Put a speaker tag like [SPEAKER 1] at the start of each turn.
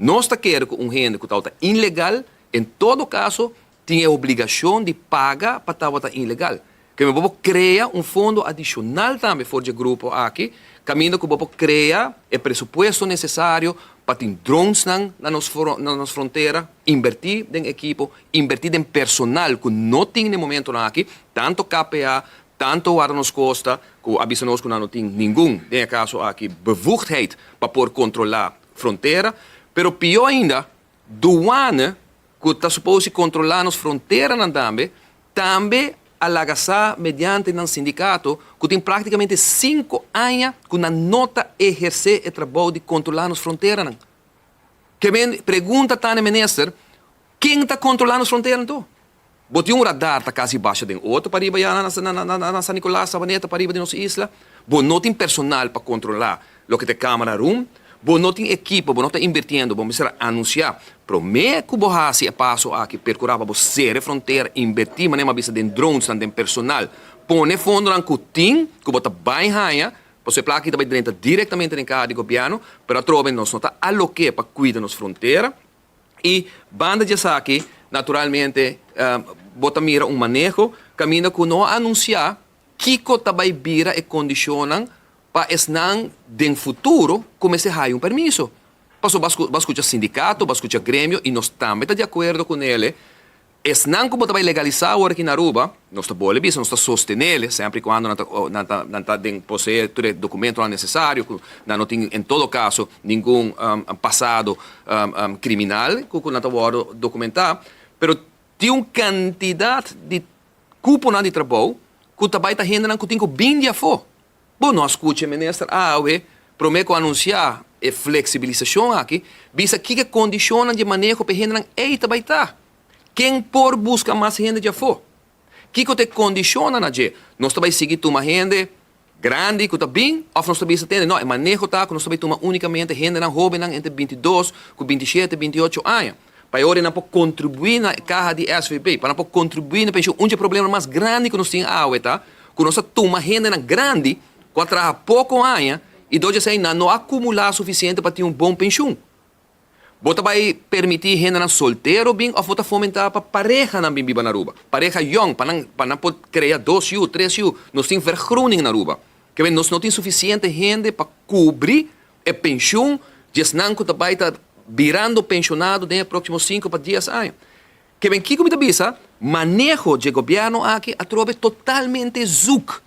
[SPEAKER 1] Nós queremos que gente que está ilegal, em todo caso, tem a obrigação de pagar para estar ilegal. Que eu vou criar fundo adicional também for o grupo aqui, caminho que eu vou criar o pressuposto necessário para ter drones na nossa fronteira, invertir em equipo, invertir em personal que não tem no momento aqui, tanto KPA, tanto guarda nos costa, que avisa nós que não tem nenhum, nesse caso aqui, bevoegdheid para poder controlar a fronteira, pero pior ainda, douane, que está suposto controlar as fronteiras na Tambe, também alagaçar mediante um sindicato que tem praticamente 5 anos que não nota exercer o trabalho de controlar as fronteiras. Que me pergunta tá mester, quem está controlando as fronteiras então? Botei radar tá quase baixo de outro para ir na San Nicolás, Sabaneta, para ir de nossa isla. Bom, não tem personal para controlar o que tem câmera room. Bom, não tem equipe, bom, não está invertindo, bom, será anunciar. Pero me que vou fazer passo aqui, percurar para ser a fronteira, invertir, mas não de drones, de personal. Pone fundo na cutim, que bota bem haya, você placa também drenta diretamente em cada governo, para trocar nós não está aloque para cuidar nas fronteiras. E banda de aqui, naturalmente, bota mira maneho, caminho que não anunciar que também vira e condicionam para esnan den futuro comece a permisso. Passo bascucha sindicato, bascucha grêmio e nós também está de acordo com ele. Esnan como vai legalizar o aqui na Aruba, nós está boa bisa, nós está sostener sempre quando não está den possuir todo documento necessário, não tem em todo caso nenhum passado criminal que não está boa documentar, pero tem uma quantidade de cupo de trabalho que também está rendendo que tem que bem de afo. Bom, nós escute, ministro, prometo anunciar a flexibilisacion aqui, visa que condiciona de manejo para gente ei também tá. Quem por busca mais gente já for. Que te condiciona na je? Nós também seguir uma gente grande que está bem, ou nós também tendo, não, é manejo tá, que nós também toma unicamente gente na jovem entre 22 com 27, 28 anos. Para eu não poder contribuir na caja de SVP, para não poder contribuir na pensão, problema mais grande que nós temos tá? Que nós toma gente grande que trabalha pouco anos e dois assim não acumular suficiente para ter bom pensão. Bota vai permitir gente solteiro bem ou bota fomentar para pareja na bimbiba na Aruba. Pareja young, para não poder criar 2 anos, 3 anos. Nós temos vergroening na Aruba. Que bem, nós não temos suficiente gente para cobrir a pensão de não que vai estar virando pensionado nos próximos 5 para 10 anos. Que bem, que como te bisa, manejo de governo aqui a trove totalmente zuc.